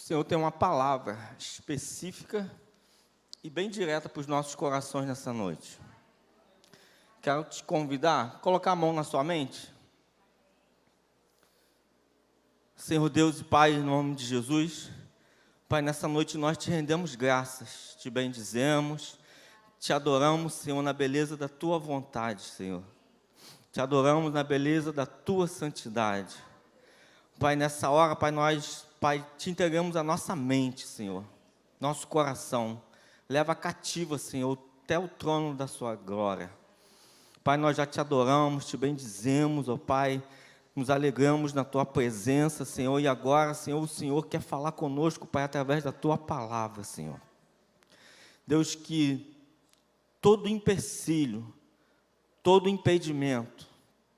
Senhor tem uma palavra específica e bem direta para os nossos corações nessa noite. Quero te convidar a colocar a mão na sua mente. Senhor Deus e Pai, em nome de Jesus, Pai, nessa noite nós te rendemos graças, te bendizemos, te adoramos, Senhor, na beleza da Tua vontade, Senhor. Te adoramos na beleza da Tua santidade. Pai, nessa hora, Pai, nós, Pai, te entregamos a nossa mente, Senhor, nosso coração. Leva cativa, Senhor, até o trono da Sua glória. Pai, nós já te adoramos, te bendizemos, ó Pai, nos alegramos na Tua presença, Senhor, e agora, Senhor, o Senhor quer falar conosco, Pai, através da Tua palavra, Senhor. Deus, que todo empecilho, todo impedimento,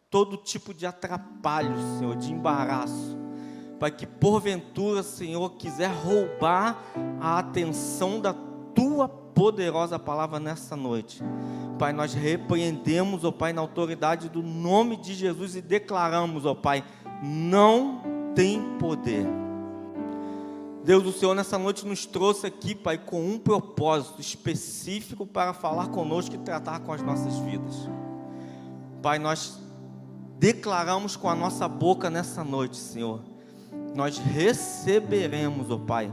todo tipo de atrapalho, Senhor, de embaraço, Pai, que porventura, Senhor, quiser roubar a atenção da Tua poderosa palavra nessa noite, Pai, nós repreendemos, ó Pai, na autoridade do nome de Jesus e declaramos, ó Pai, não tem poder. Deus, o Senhor nessa noite nos trouxe aqui, Pai, com um propósito específico para falar conosco e tratar com as nossas vidas. Pai, nós declaramos com a nossa boca nessa noite, Senhor, nós receberemos, ó Pai,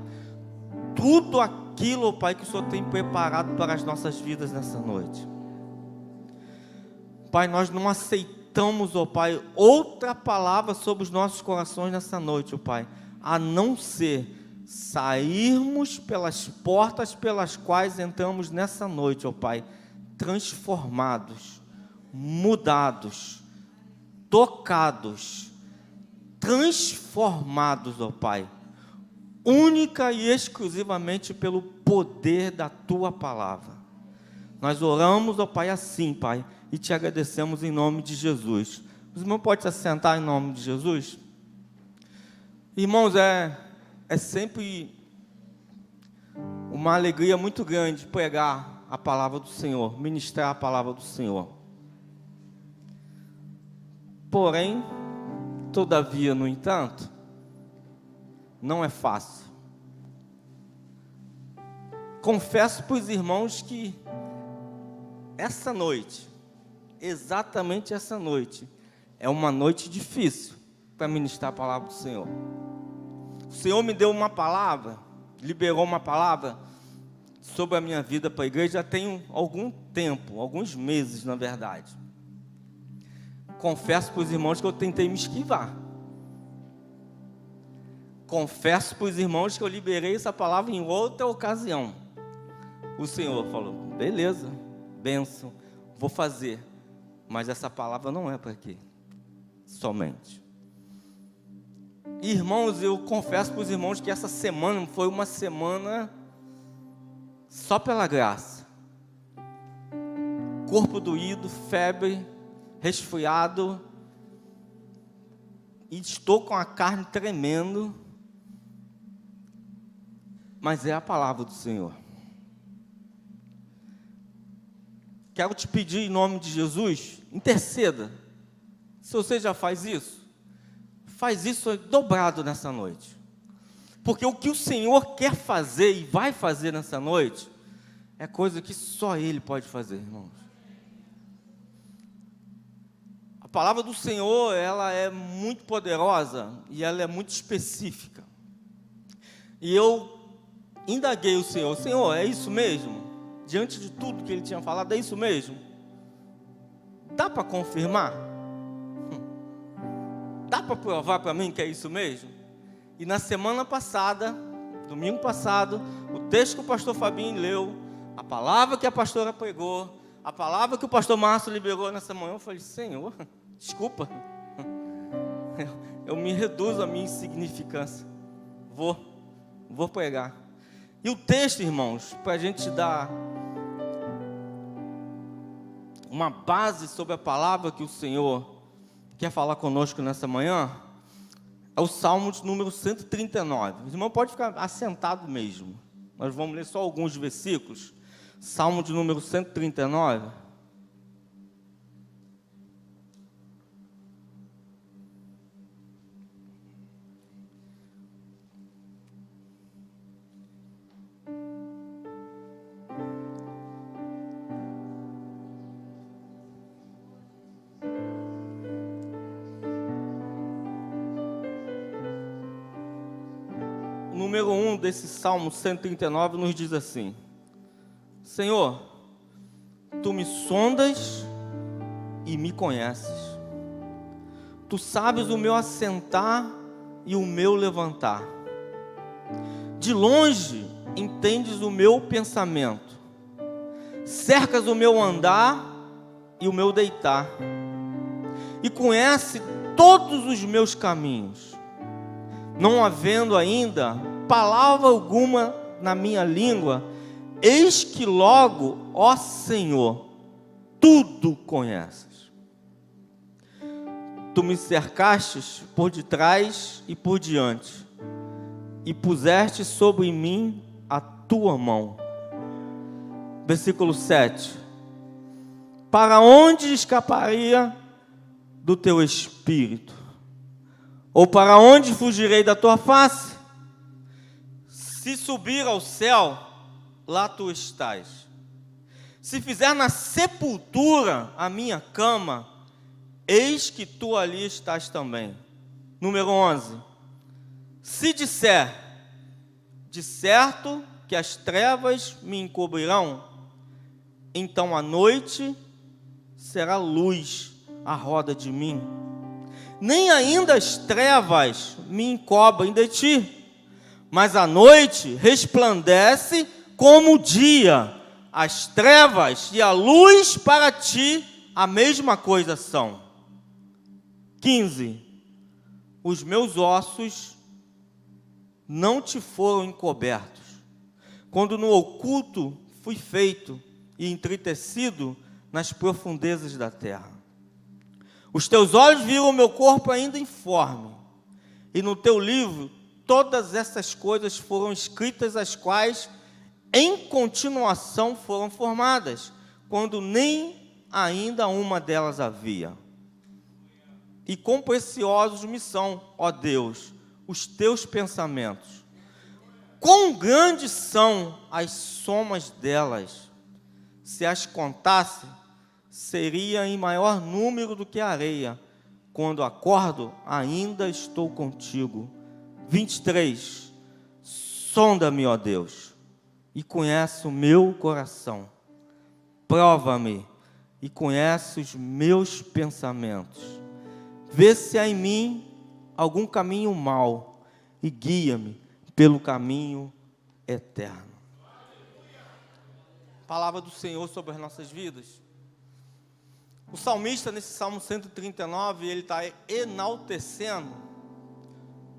tudo aquilo, ó Pai, que o Senhor tem preparado para as nossas vidas nessa noite. Pai, nós não aceitamos, ó Pai, outra palavra sobre os nossos corações nessa noite, ó Pai, a não ser sairmos pelas portas pelas quais entramos nessa noite, ó Pai, transformados, mudados, tocados, transformados, ó Pai, única e exclusivamente pelo poder da Tua palavra. Nós oramos, ó Pai, assim, Pai, e te agradecemos em nome de Jesus. Os irmãos podem se assentar em nome de Jesus? Irmãos, é sempre uma alegria muito grande pregar a palavra do Senhor, ministrar a palavra do Senhor. Porém, todavia, no entanto, não é fácil. Confesso para os irmãos que essa noite, exatamente essa noite, é uma noite difícil para ministrar a palavra do Senhor. O Senhor me deu uma palavra, liberou uma palavra sobre a minha vida para a igreja já tem algum tempo, alguns meses na verdade. Confesso para os irmãos que eu tentei me esquivar. Confesso para os irmãos que eu liberei essa palavra em outra ocasião. O Senhor falou, beleza, bênção, vou fazer. Mas essa palavra não é para aqui, somente. Irmãos, eu confesso para os irmãos que essa semana foi uma semana só pela graça. Corpo doído, febre, resfriado, e estou com a carne tremendo, mas é a palavra do Senhor. Quero te pedir em nome de Jesus, interceda. Se você já faz isso dobrado nessa noite. Porque o que o Senhor quer fazer e vai fazer nessa noite, é coisa que só Ele pode fazer, irmãos. A palavra do Senhor, ela é muito poderosa e ela é muito específica. E eu indaguei o Senhor, Senhor, é isso mesmo? Diante de tudo que Ele tinha falado, é isso mesmo? Dá para confirmar? Dá para provar para mim que é isso mesmo? E na semana passada, domingo passado, o texto que o pastor Fabinho leu, a palavra que a pastora pregou, a palavra que o pastor Márcio liberou nessa manhã, eu falei, Senhor, desculpa, eu me reduzo à minha insignificância, vou pregar. E o texto, irmãos, para a gente dar uma base sobre a palavra que o Senhor quer falar conosco nessa manhã, é o Salmo de número 139. Os irmãos podem ficar assentados mesmo. Nós vamos ler só alguns versículos. Salmo de número 139. número 1 desse Salmo 139 nos diz assim: Senhor, Tu me sondas e me conheces. Tu sabes o meu assentar e o meu levantar. De longe entendes o meu pensamento. Cercas o meu andar e o meu deitar. E conhece todos os meus caminhos. Não havendo ainda palavra alguma na minha língua, eis que logo, ó Senhor, tudo conheces. Tu me cercastes por detrás e por diante, e puseste sobre mim a tua mão. Versículo 7. Para onde escaparia do teu espírito? Ou para onde fugirei da tua face? Se subir ao céu, lá tu estás. Se fizer na sepultura a minha cama, eis que tu ali estás também. Número 11. Se disser, de certo que as trevas me encobrirão, então a noite será luz à roda de mim. Nem ainda as trevas me encobrem de ti, mas a noite resplandece como o dia. As trevas e a luz para ti a mesma coisa são. 15. Os meus ossos não te foram encobertos, quando no oculto fui feito e entretecido nas profundezas da terra. Os teus olhos viram o meu corpo ainda informe, e no teu livro todas essas coisas foram escritas, as quais em continuação foram formadas, quando nem ainda uma delas havia. E quão preciosos me são, ó Deus, os teus pensamentos. Quão grandes são as somas delas. Se as contasse, seria em maior número do que a areia. Quando acordo, ainda estou contigo. 23. Sonda-me, ó Deus, e conhece o meu coração. Prova-me e conhece os meus pensamentos. Vê se há em mim algum caminho mau e guia-me pelo caminho eterno. Palavra do Senhor sobre as nossas vidas. O salmista, nesse Salmo 139, ele está enaltecendo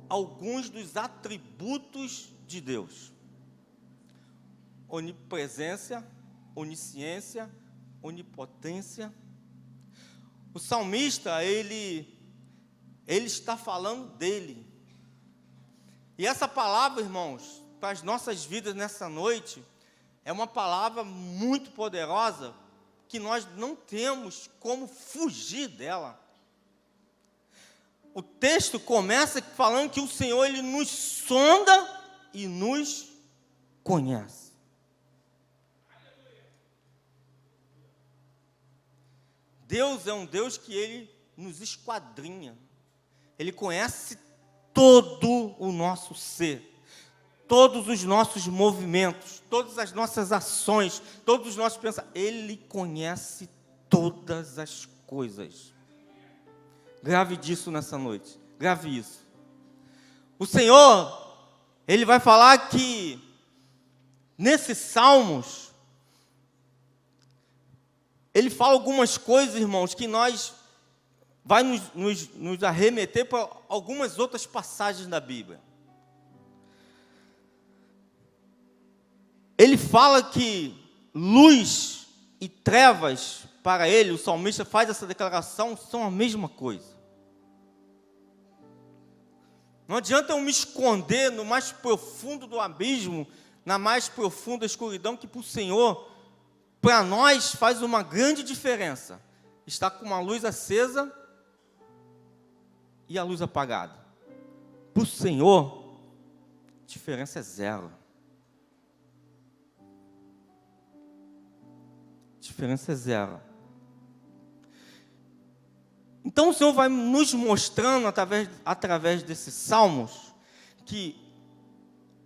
alguns dos atributos de Deus: onipresença, onisciência, onipotência. O salmista, ele está falando dele. E essa palavra, irmãos, para as nossas vidas nessa noite, é uma palavra muito poderosa, que nós não temos como fugir dela. O texto começa falando que o Senhor, Ele nos sonda e nos conhece. Deus é um Deus que Ele nos esquadrinha. Ele conhece todo o nosso ser, todos os nossos movimentos, todas as nossas ações, todos os nossos pensamentos. Ele conhece todas as coisas. Grave disso nessa noite. Grave isso. O Senhor, Ele vai falar que nesses salmos, Ele fala algumas coisas, irmãos, que vai nos arremeter para algumas outras passagens da Bíblia. Ele fala que luz e trevas, para ele, o salmista faz essa declaração, são a mesma coisa. Não adianta eu me esconder no mais profundo do abismo, na mais profunda escuridão, que para o Senhor, para nós, faz uma grande diferença. Está com uma luz acesa e a luz apagada. Para o Senhor, a diferença é zero. A diferença é zero. Então o Senhor vai nos mostrando, através desses salmos, que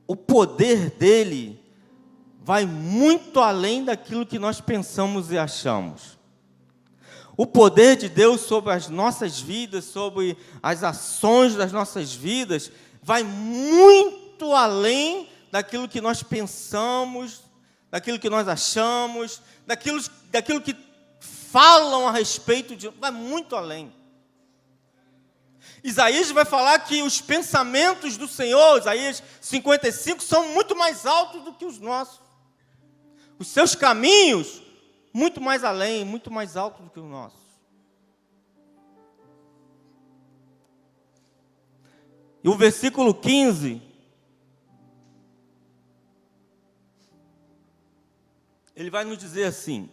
o poder dele vai muito além daquilo que nós pensamos e achamos. O poder de Deus sobre as nossas vidas, sobre as ações das nossas vidas, vai muito além daquilo que nós pensamos, daquilo que nós achamos, daquilo que falam a respeito de... Vai muito além. Isaías vai falar que os pensamentos do Senhor, Isaías 55, são muito mais altos do que os nossos. Os seus caminhos, muito mais além, muito mais altos do que os nossos. E o versículo 15, ele vai nos dizer assim: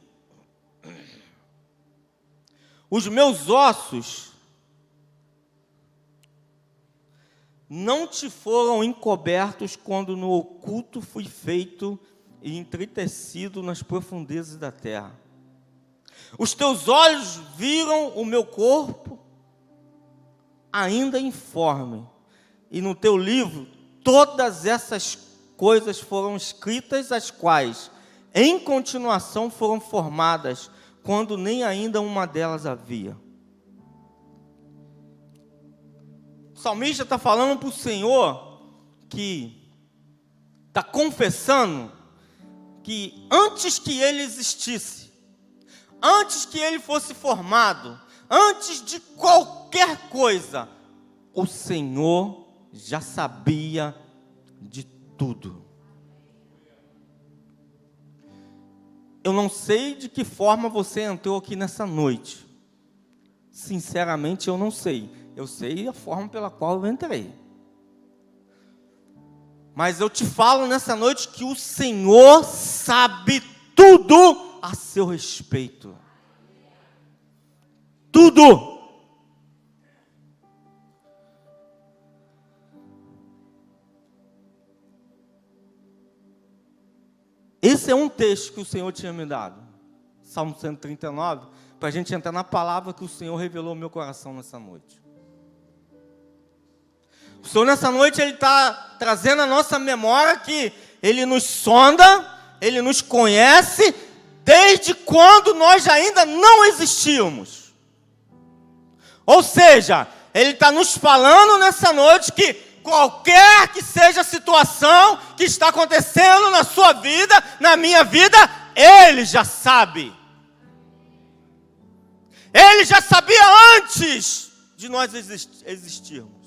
os meus ossos não te foram encobertos quando no oculto fui feito e entretecido nas profundezas da terra. Os teus olhos viram o meu corpo ainda informe, e no teu livro todas essas coisas foram escritas, as quais em continuação foram formadas, quando nem ainda uma delas havia. O salmista está falando para o Senhor, que está confessando que antes que ele existisse, antes que ele fosse formado, antes de qualquer coisa, o Senhor já sabia de tudo. Eu não sei de que forma você entrou aqui nessa noite. Sinceramente, eu não sei. Eu sei a forma pela qual eu entrei. Mas eu te falo nessa noite que o Senhor sabe tudo a seu respeito. Tudo. Esse é um texto que o Senhor tinha me dado. Salmo 139, para a gente entrar na palavra que o Senhor revelou ao meu coração nessa noite. O Senhor nessa noite, Ele está trazendo a nossa memória que Ele nos sonda, Ele nos conhece, desde quando nós ainda não existíamos. Ou seja, Ele está nos falando nessa noite que qualquer que seja a situação que está acontecendo na sua vida, na minha vida, Ele já sabe. Ele já sabia antes de nós existirmos.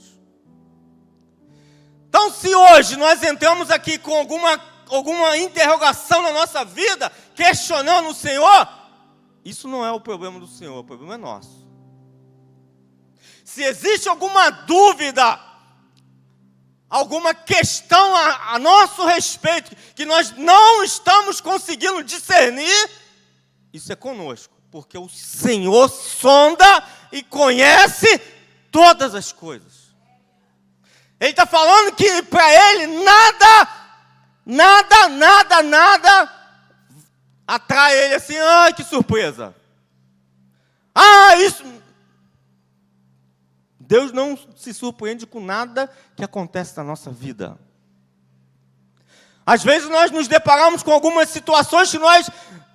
Então, se hoje nós entramos aqui com alguma interrogação na nossa vida, questionando o Senhor, isso não é o problema do Senhor, o problema é nosso. Se existe alguma dúvida, alguma questão a nosso respeito, que nós não estamos conseguindo discernir, isso é conosco, porque o Senhor sonda e conhece todas as coisas. Ele está falando que para Ele nada atrai Ele assim, ai que surpresa. Isso... Deus não se surpreende com nada que acontece na nossa vida. Às vezes nós nos deparamos com algumas situações que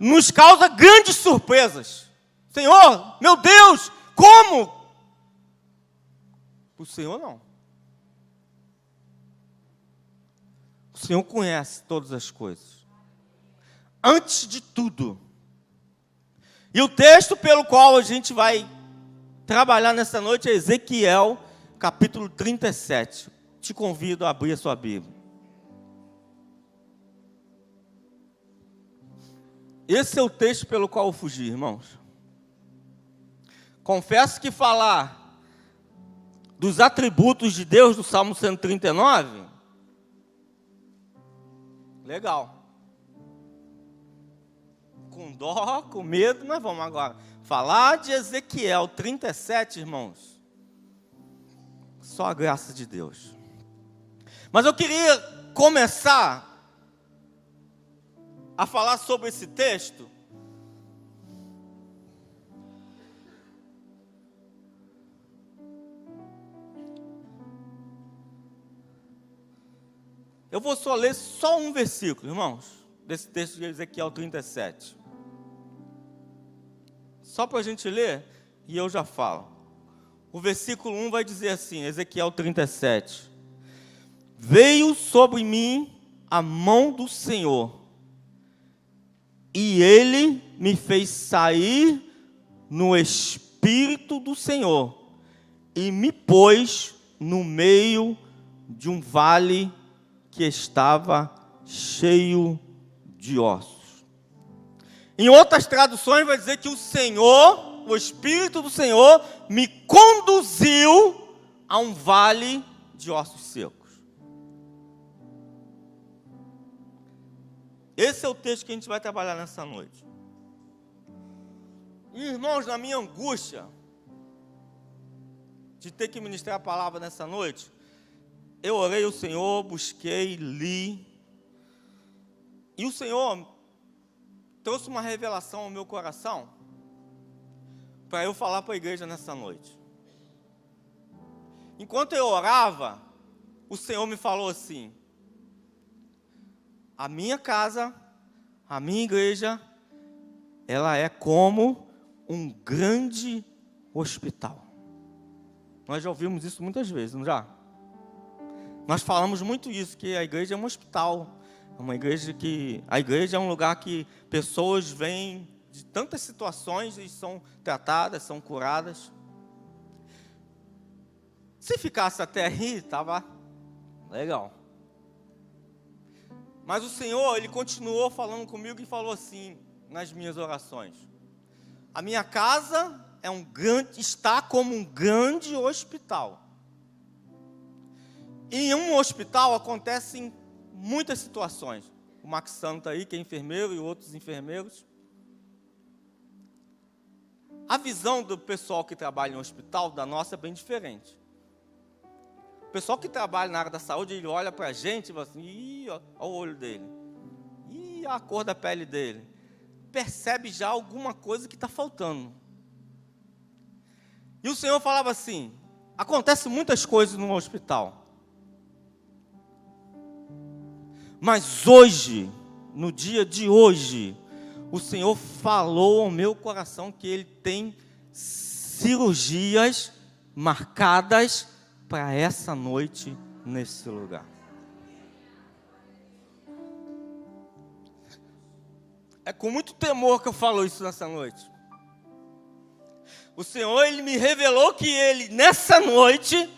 nos causam grandes surpresas. Senhor, meu Deus, como? O Senhor não. O Senhor conhece todas as coisas. Antes de tudo. E o texto pelo qual a gente vai trabalhar nessa noite é Ezequiel, capítulo 37. Te convido a abrir a sua Bíblia. Esse é o texto pelo qual eu fugi, irmãos. Confesso que falar dos atributos de Deus do Salmo 139... legal. Com dó, com medo, mas vamos agora. Falar de Ezequiel 37, irmãos. Só a graça de Deus. Mas eu queria começar a falar sobre esse texto Eu vou só ler só um versículo, irmãos, desse texto de Ezequiel 37. Só para a gente ler e eu já falo. O versículo 1 vai dizer assim, Ezequiel 37. Veio sobre mim a mão do Senhor, e Ele me fez sair no Espírito do Senhor, e me pôs no meio de um vale que estava cheio de ossos. Em outras traduções vai dizer que o Senhor, o Espírito do Senhor, me conduziu a um vale de ossos secos. Esse é o texto que a gente vai trabalhar nessa noite. E, irmãos, na minha angústia de ter que ministrar a palavra nessa noite, eu orei ao Senhor, busquei, li. E o Senhor trouxe uma revelação ao meu coração para eu falar para a igreja nessa noite. Enquanto eu orava, o Senhor me falou assim: a minha casa, a minha igreja, ela é como um grande hospital. Nós já ouvimos isso muitas vezes, não já? Nós falamos muito isso, que a igreja é um hospital. Uma igreja que... A igreja é um lugar que pessoas vêm de tantas situações e são tratadas, são curadas. Se ficasse até aí, estava legal. Mas o Senhor, Ele continuou falando comigo e falou assim, nas minhas orações: a minha casa está como um grande hospital. E em um hospital acontecem muitas situações. O Max Santo aí, que é enfermeiro, e outros enfermeiros. A visão do pessoal que trabalha no hospital, da nossa, é bem diferente. O pessoal que trabalha na área da saúde, ele olha para a gente e fala assim: ih, olha o olho dele. Ih, olha a cor da pele dele. Percebe já alguma coisa que está faltando. E o Senhor falava assim: acontece muitas coisas no hospital. Mas hoje, no dia de hoje, o Senhor falou ao meu coração que Ele tem cirurgias marcadas para essa noite, nesse lugar. É com muito temor que eu falo isso nessa noite. O Senhor, Ele me revelou que Ele, nessa noite,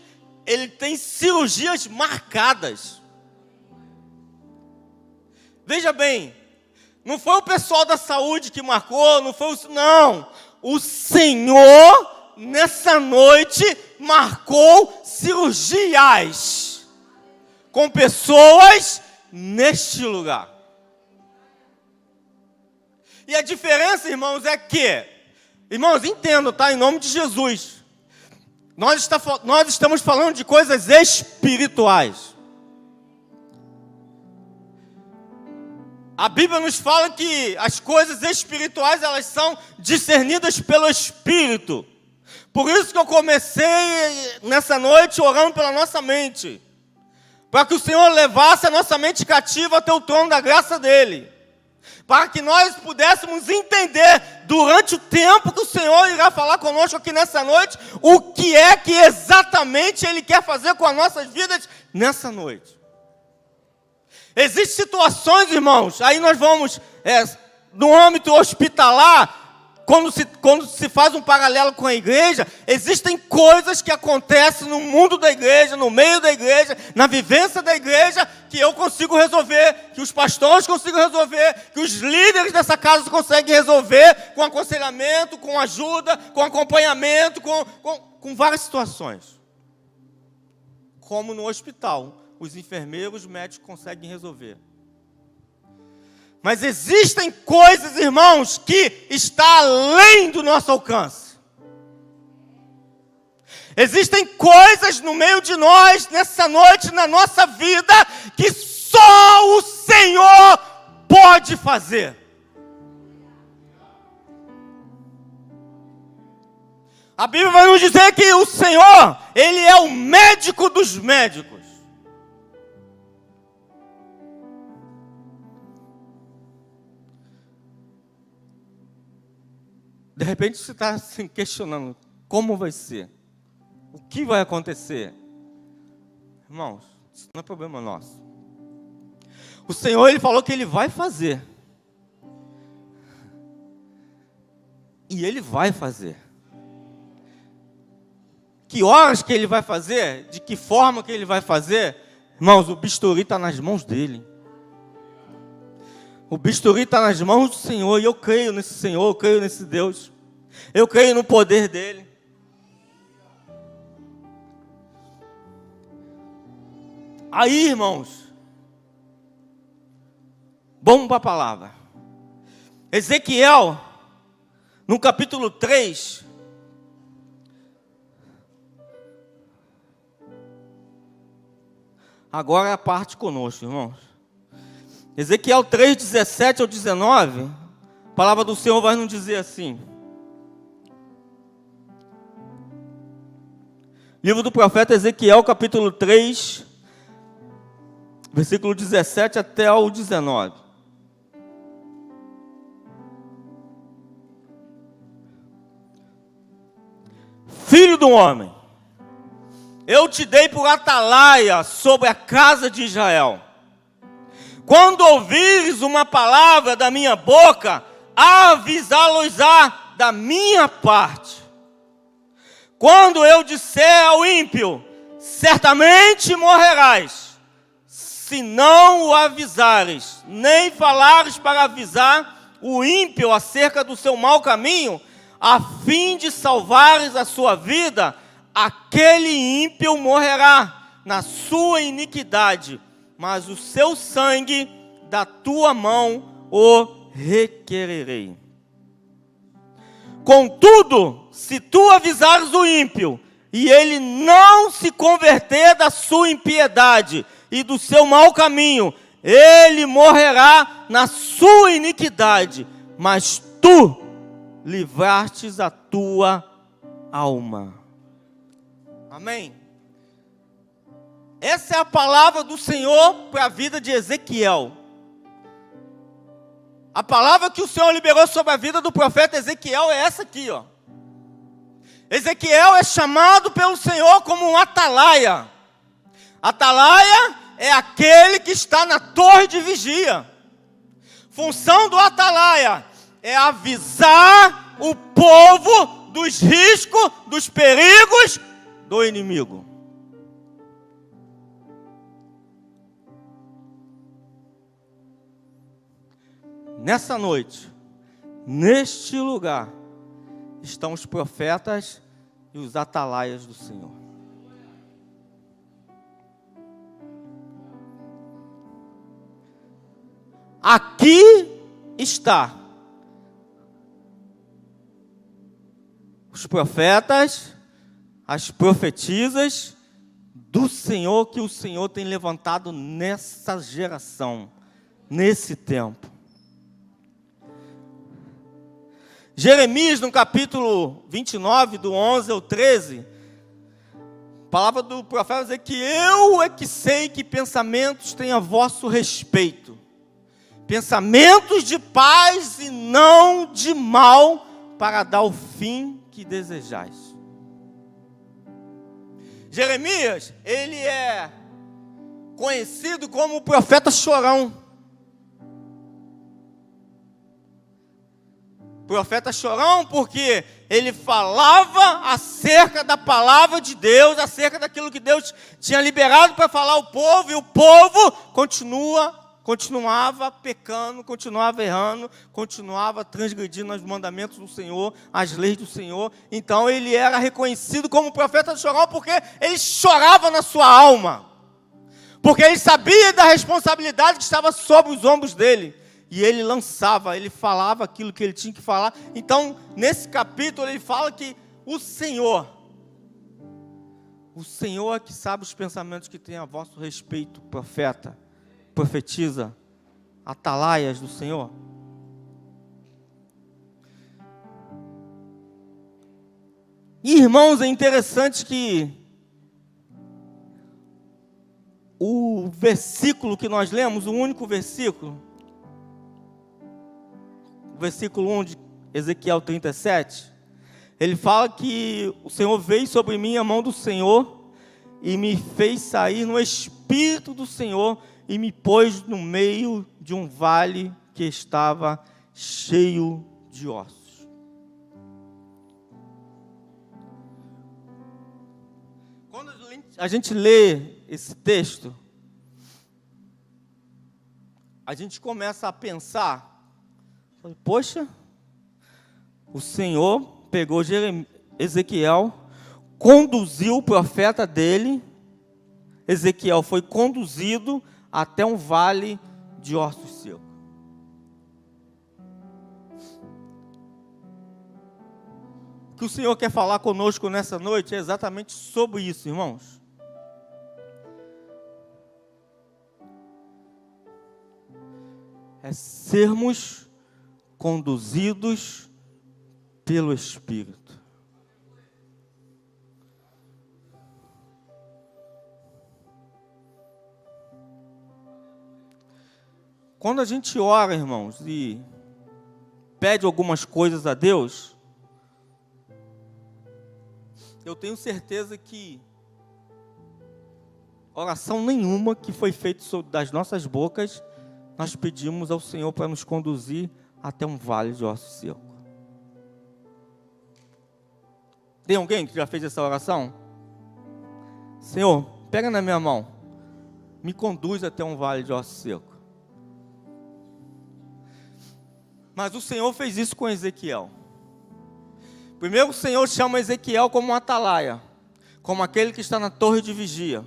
Ele tem cirurgias marcadas. Veja bem, não foi o pessoal da saúde que marcou, não. O Senhor, nessa noite, marcou cirurgias com pessoas neste lugar. E a diferença, irmãos, é que, irmãos, entendam, tá? Em nome de Jesus, nós estamos falando de coisas espirituais. A Bíblia nos fala que as coisas espirituais, elas são discernidas pelo Espírito. Por isso que eu comecei nessa noite orando pela nossa mente, para que o Senhor levasse a nossa mente cativa até o trono da graça dEle, para que nós pudéssemos entender, durante o tempo que o Senhor irá falar conosco aqui nessa noite, o que é que exatamente Ele quer fazer com as nossas vidas nessa noite. Existem situações, irmãos, aí nós vamos, no âmbito hospitalar, quando se faz um paralelo com a igreja, existem coisas que acontecem no mundo da igreja, no meio da igreja, na vivência da igreja, que eu consigo resolver, que os pastores conseguem resolver, que os líderes dessa casa conseguem resolver, com aconselhamento, com ajuda, com acompanhamento, com várias situações. Como no hospital, os enfermeiros, os médicos conseguem resolver. Mas existem coisas, irmãos, que está além do nosso alcance. Existem coisas no meio de nós, nessa noite, na nossa vida, que só o Senhor pode fazer. A Bíblia vai nos dizer que o Senhor, Ele é o médico dos médicos. De repente você está se questionando, como vai ser? O que vai acontecer? Irmãos, isso não é problema nosso. O Senhor, Ele falou que Ele vai fazer. E Ele vai fazer. Que horas que Ele vai fazer? De que forma que Ele vai fazer? Irmãos, o bisturi está nas mãos dEle. O bisturi está nas mãos do Senhor. E eu creio nesse Senhor, eu creio nesse Deus. Eu creio no poder dEle. Aí, irmãos, vamos para a palavra. Ezequiel, no capítulo 3, agora é a parte conosco, irmãos. Ezequiel 3, 17 ao 19, a palavra do Senhor vai nos dizer assim. Livro do profeta Ezequiel, capítulo 3, versículo 17 até o 19. Filho do homem, eu te dei por atalaia sobre a casa de Israel. Quando ouvires uma palavra da minha boca, avisá-los-á da minha parte. Quando eu disser ao ímpio, certamente morrerás, se não o avisares, nem falares para avisar o ímpio acerca do seu mau caminho, a fim de salvares a sua vida, aquele ímpio morrerá na sua iniquidade, mas o seu sangue da tua mão o requererei. Contudo, se tu avisares o ímpio, e ele não se converter da sua impiedade e do seu mau caminho, ele morrerá na sua iniquidade, mas tu livrastes a tua alma. Amém? Essa é a palavra do Senhor para a vida de Ezequiel. A palavra que o Senhor liberou sobre a vida do profeta Ezequiel é essa aqui, ó. Ezequiel é chamado pelo Senhor como um atalaia. Atalaia é aquele que está na torre de vigia. Função do atalaia é avisar o povo dos riscos, dos perigos do inimigo. Nessa noite, neste lugar, estão os profetas e os atalaias do Senhor. Aqui está os profetas, as profetisas do Senhor que o Senhor tem levantado nessa geração, nesse tempo. Jeremias, no capítulo 29, do 11 ao 13, a palavra do profeta diz que eu é que sei que pensamentos têm a vosso respeito, pensamentos de paz e não de mal, para dar o fim que desejais. Jeremias, ele é conhecido como o profeta chorão. Profeta chorão porque ele falava acerca da palavra de Deus, acerca daquilo que Deus tinha liberado para falar ao povo, e o povo continuava pecando, continuava errando, continuava transgredindo os mandamentos do Senhor, as leis do Senhor. Então ele era reconhecido como profeta chorão porque ele chorava na sua alma, porque ele sabia da responsabilidade que estava sobre os ombros dele. E ele lançava, ele falava aquilo que ele tinha que falar. Então, nesse capítulo, ele fala que o Senhor é que sabe os pensamentos que tem a vosso respeito, profeta, profetiza, atalaias do Senhor. E, irmãos, é interessante que o versículo que nós lemos, o único versículo, versículo 1 Ezequiel 37, ele fala que o Senhor veio sobre mim a mão do Senhor e me fez sair no Espírito do Senhor e me pôs no meio de um vale que estava cheio de ossos. Quando a gente lê esse texto, a gente começa a pensar, poxa, o Senhor pegou Ezequiel, conduziu o profeta dele, Ezequiel foi conduzido até um vale de ossos secos. O que o Senhor quer falar conosco nessa noite é exatamente sobre isso, irmãos. É sermos conduzidos pelo Espírito. Quando a gente ora, irmãos, e pede algumas coisas a Deus, eu tenho certeza que oração nenhuma que foi feita das nossas bocas, nós pedimos ao Senhor para nos conduzir até um vale de ossos secos. Tem alguém que já fez essa oração? Senhor, pega na minha mão, me conduz até um vale de ossos secos. Mas o Senhor fez isso com Ezequiel. Primeiro o Senhor chama Ezequiel como um atalaia, como aquele que está na torre de vigia,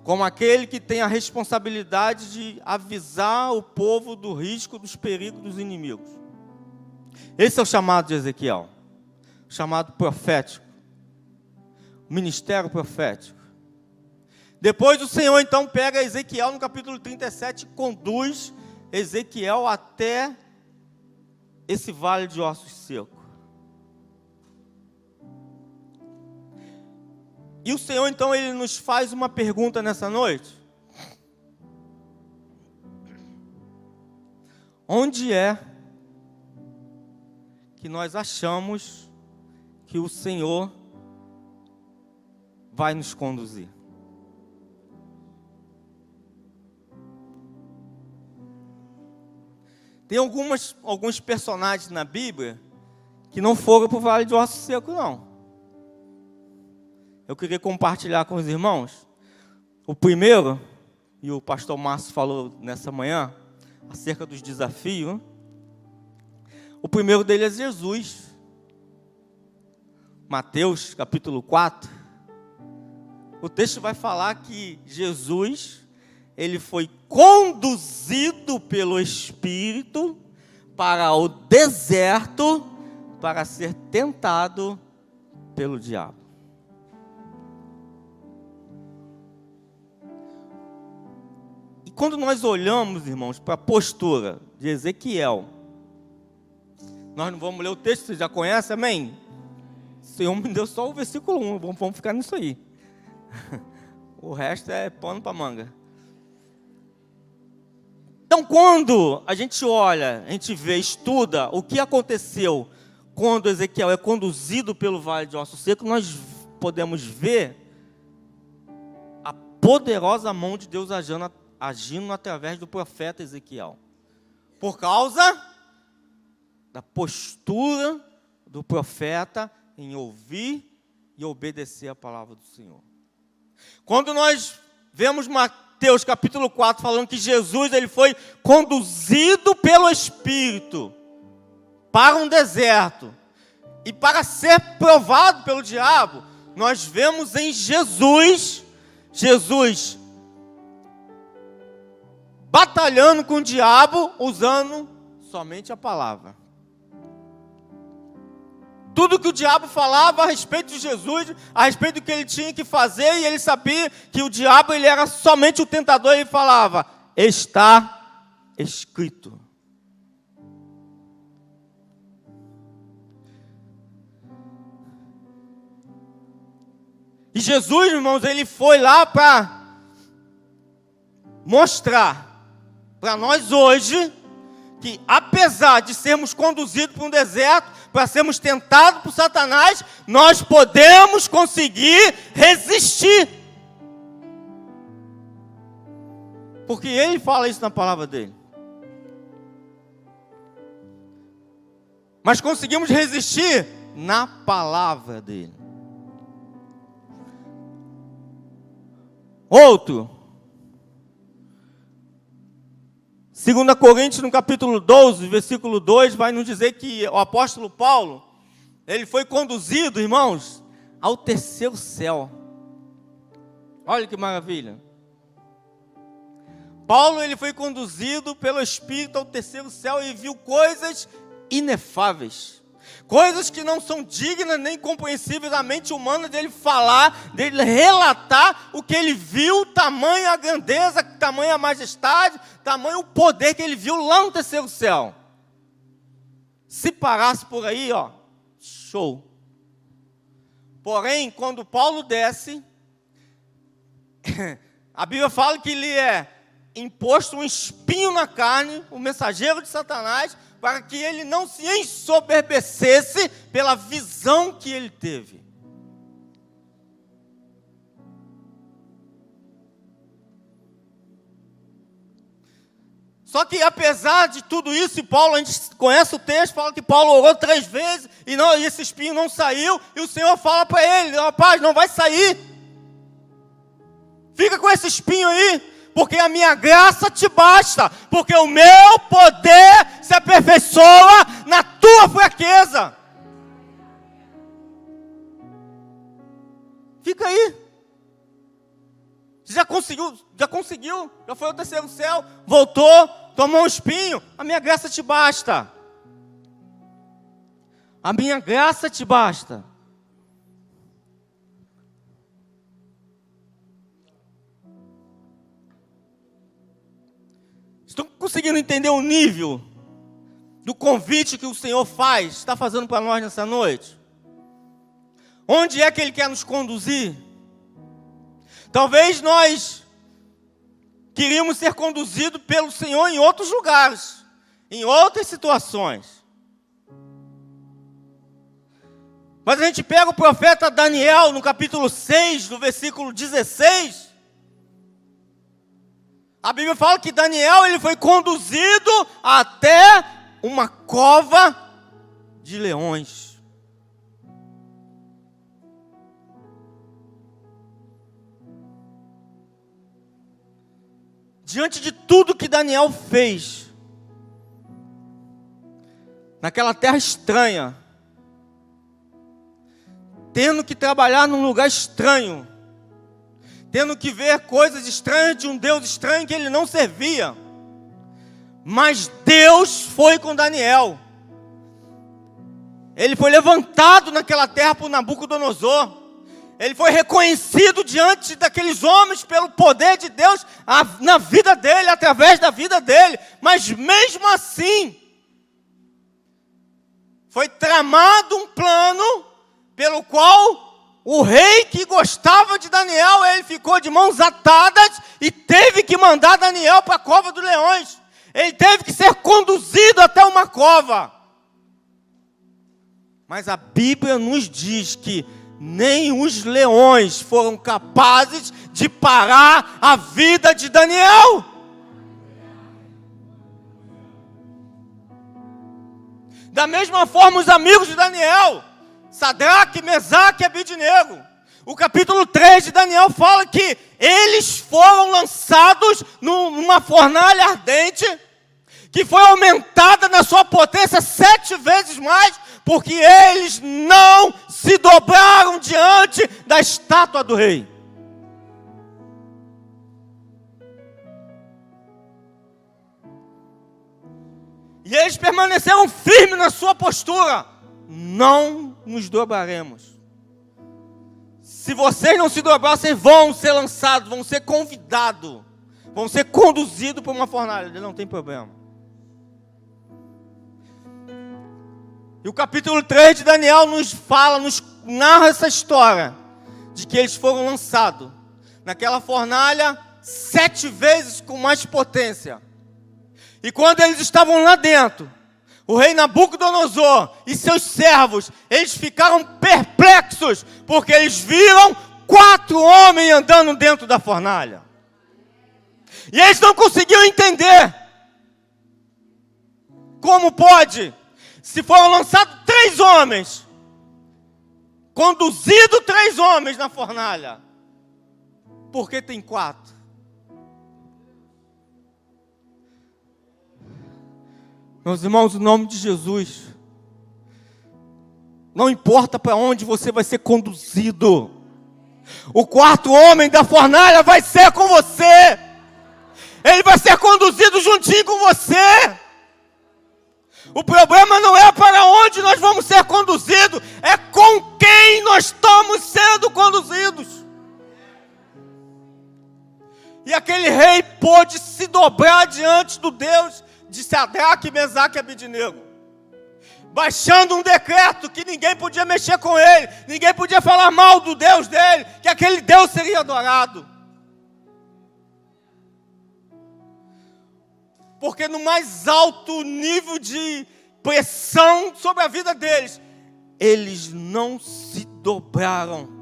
como aquele que tem a responsabilidade de avisar o povo do risco, dos perigos dos inimigos. Esse é o chamado de Ezequiel, o chamado profético, o ministério profético. Depois o Senhor então pega Ezequiel no capítulo 37 e conduz Ezequiel até esse vale de ossos secos. E o Senhor, então, Ele nos faz uma pergunta nessa noite. Onde é que nós achamos que o Senhor vai nos conduzir? Tem alguns personagens na Bíblia que não foram para o vale de ossos secos, não. Eu queria compartilhar com os irmãos. O primeiro, e o pastor Márcio falou nessa manhã, acerca dos desafios. O primeiro dele é Jesus. Mateus, capítulo 4. O texto vai falar que Jesus, ele foi conduzido pelo Espírito para o deserto para ser tentado pelo diabo. E quando nós olhamos, irmãos, para a postura de Ezequiel, nós não vamos ler o texto, você já conhece, amém? O Senhor me deu só o versículo 1, vamos ficar nisso aí. O resto é pano para manga. Então, quando a gente olha, a gente vê, estuda o que aconteceu quando Ezequiel é conduzido pelo vale de ossos secos, nós podemos ver a poderosa mão de Deus agindo através do profeta Ezequiel, por causa da postura do profeta em ouvir e obedecer a palavra do Senhor. Quando nós vemos Mateus capítulo 4 falando que Jesus ele foi conduzido pelo Espírito para um deserto e para ser provado pelo diabo, nós vemos em Jesus batalhando com o diabo usando somente a palavra. Tudo que o diabo falava a respeito de Jesus, a respeito do que ele tinha que fazer, e ele sabia que o diabo ele era somente o tentador, ele falava, está escrito. E Jesus, irmãos, ele foi lá para mostrar para nós hoje que, apesar de sermos conduzidos para um deserto, para sermos tentados por Satanás, nós podemos conseguir resistir. Porque ele fala isso na palavra dele. Mas conseguimos resistir na palavra dele. Outro. 2 Coríntios, no capítulo 12, versículo 2, vai nos dizer que o apóstolo Paulo, ele foi conduzido, irmãos, ao terceiro céu. Olha que maravilha. Paulo, ele foi conduzido pelo Espírito ao terceiro céu e viu coisas inefáveis. Coisas que não são dignas nem compreensíveis à mente humana dele falar, dele relatar o que ele viu, tamanha a grandeza, tamanha a majestade, tamanho o poder que ele viu lá no terceiro céu. Se parasse por aí, ó, show. Porém, quando Paulo desce, a Bíblia fala que ele é imposto um espinho na carne, o mensageiro de Satanás, para que ele não se ensoberbecesse pela visão que ele teve. Só que apesar de tudo isso, e Paulo, a gente conhece o texto, fala que Paulo orou 3 vezes, e esse espinho não saiu, e o Senhor fala para ele: rapaz, não vai sair. Fica com esse espinho aí, porque a minha graça te basta, porque o meu poder se aperfeiçoa na tua fraqueza. Fica aí. Você já conseguiu, já foi ao terceiro céu, voltou, tomou um espinho, a minha graça te basta. A minha graça te basta. Estão conseguindo entender o nível do convite que o Senhor está fazendo para nós nessa noite? Onde é que Ele quer nos conduzir? Talvez nós queríamos ser conduzidos pelo Senhor em outros lugares, em outras situações. Mas a gente pega o profeta Daniel, no capítulo 6, no versículo 16... A Bíblia fala que Daniel, ele foi conduzido até uma cova de leões. Diante de tudo que Daniel fez, naquela terra estranha, tendo que trabalhar num lugar estranho, tendo que ver coisas estranhas de um Deus estranho que ele não servia. Mas Deus foi com Daniel. Ele foi levantado naquela terra por Nabucodonosor. Ele foi reconhecido diante daqueles homens pelo poder de Deus na vida dele, através da vida dele. Mas mesmo assim, foi tramado um plano pelo qual o rei que gostava de Daniel, ele ficou de mãos atadas e teve que mandar Daniel para a cova dos leões. Ele teve que ser conduzido até uma cova. Mas a Bíblia nos diz que nem os leões foram capazes de parar a vida de Daniel. Da mesma forma, os amigos de Daniel, Sadraque, Mesaque e Abednego. O capítulo 3 de Daniel fala que eles foram lançados numa fornalha ardente, que foi aumentada na sua potência 7 vezes mais, porque eles não se dobraram diante da estátua do rei. E eles permaneceram firmes na sua postura. Não nos dobraremos. Se vocês não se dobrar, vocês vão ser lançados, vão ser convidados, vão ser conduzidos para uma fornalha. Não tem problema. E o capítulo 3 de Daniel nos narra essa história, de que eles foram lançados naquela fornalha 7 vezes com mais potência. E quando eles estavam lá dentro, O rei Nabucodonosor e seus servos, eles ficaram perplexos, porque eles viram 4 homens andando dentro da fornalha. E eles não conseguiam entender. Como pode? Se foram lançados 3 homens, conduzido 3 homens na fornalha, por que tem 4? Meus irmãos, em nome de Jesus, não importa para onde você vai ser conduzido, o 4º homem da fornalha vai ser com você, ele vai ser conduzido juntinho com você. O problema não é para onde nós vamos ser conduzidos, é com quem nós estamos sendo conduzidos. E aquele rei pôde se dobrar diante do Deus de Sadraque, Mesaque e Abednego, baixando um decreto que ninguém podia mexer com ele, ninguém podia falar mal do Deus dele, que aquele Deus seria adorado. Porque no mais alto nível de pressão sobre a vida deles, eles não se dobraram.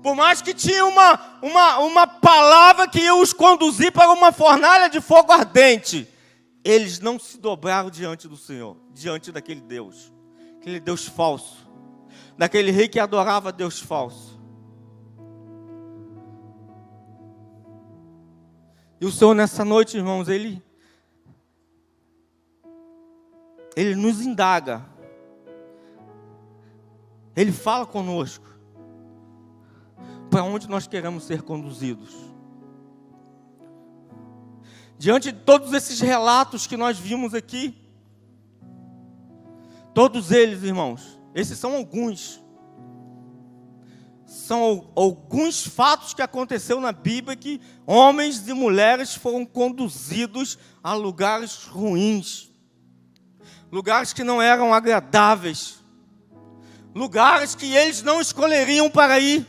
Por mais que tinha uma palavra que ia os conduzir para uma fornalha de fogo ardente, eles não se dobraram diante do Senhor, diante daquele Deus, aquele Deus falso, daquele rei que adorava Deus falso. E o Senhor nessa noite, irmãos, Ele nos indaga, Ele fala conosco, para onde nós queremos ser conduzidos. Diante de todos esses relatos que nós vimos aqui, todos eles, irmãos, esses são alguns fatos que aconteceu na Bíblia, que homens e mulheres foram conduzidos a lugares ruins, lugares que não eram agradáveis, lugares que eles não escolheriam para ir,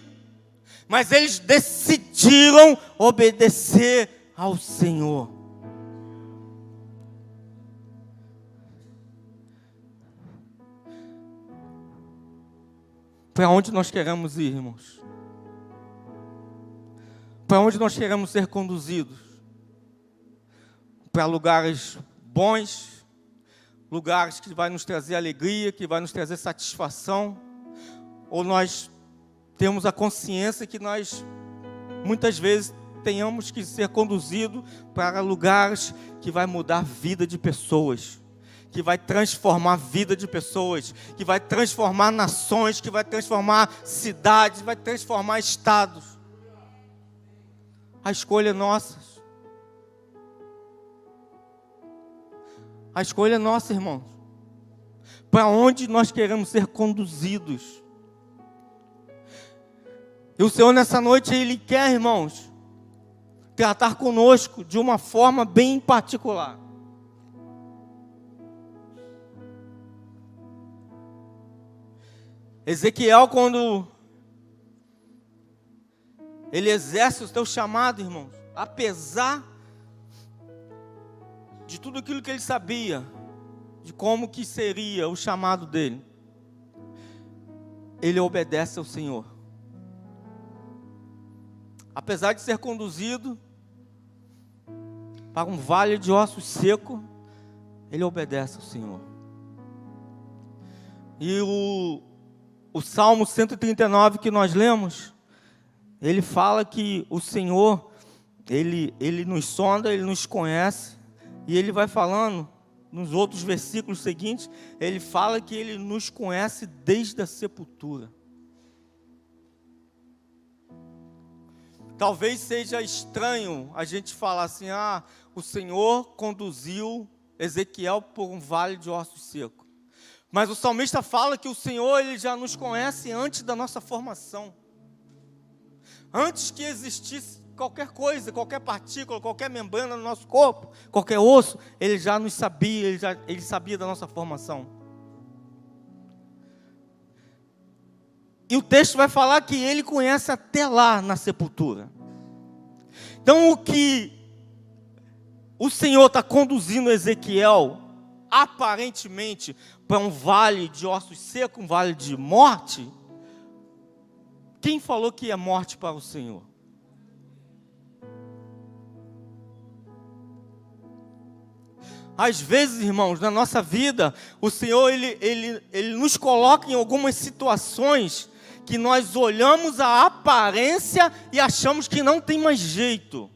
mas eles decidiram obedecer ao Senhor. Para onde nós queremos ir, irmãos? Para onde nós queremos ser conduzidos? Para lugares bons, lugares que vai nos trazer alegria, que vai nos trazer satisfação, ou nós temos a consciência que nós, muitas vezes, tenhamos que ser conduzidos para lugares que vai mudar a vida de pessoas, que vai transformar a vida de pessoas, que vai transformar nações, que vai transformar cidades, vai transformar estados. A escolha é nossa. A escolha é nossa, irmãos. Para onde nós queremos ser conduzidos? E o Senhor nessa noite, Ele quer, irmãos, tratar conosco de uma forma bem particular. Ezequiel, quando ele exerce o seu chamado, irmãos, apesar de tudo aquilo que ele sabia, de como que seria o chamado dele, ele obedece ao Senhor. Apesar de ser conduzido para um vale de ossos secos, ele obedece ao Senhor. E o Salmo 139 que nós lemos, ele fala que o Senhor, ele nos sonda, Ele nos conhece, e Ele vai falando, nos outros versículos seguintes, Ele fala que Ele nos conhece desde a sepultura. Talvez seja estranho a gente falar assim, o Senhor conduziu Ezequiel por um vale de ossos secos. Mas o salmista fala que o Senhor, Ele já nos conhece antes da nossa formação. Antes que existisse qualquer coisa, qualquer partícula, qualquer membrana no nosso corpo, qualquer osso, Ele já nos sabia, Ele sabia da nossa formação. E o texto vai falar que Ele conhece até lá na sepultura. Então o que o Senhor está conduzindo Ezequiel, aparentemente, para um vale de ossos secos, um vale de morte, quem falou que é morte para o Senhor? Às vezes, irmãos, na nossa vida, o Senhor, Ele nos coloca em algumas situações que nós olhamos a aparência e achamos que não tem mais jeito.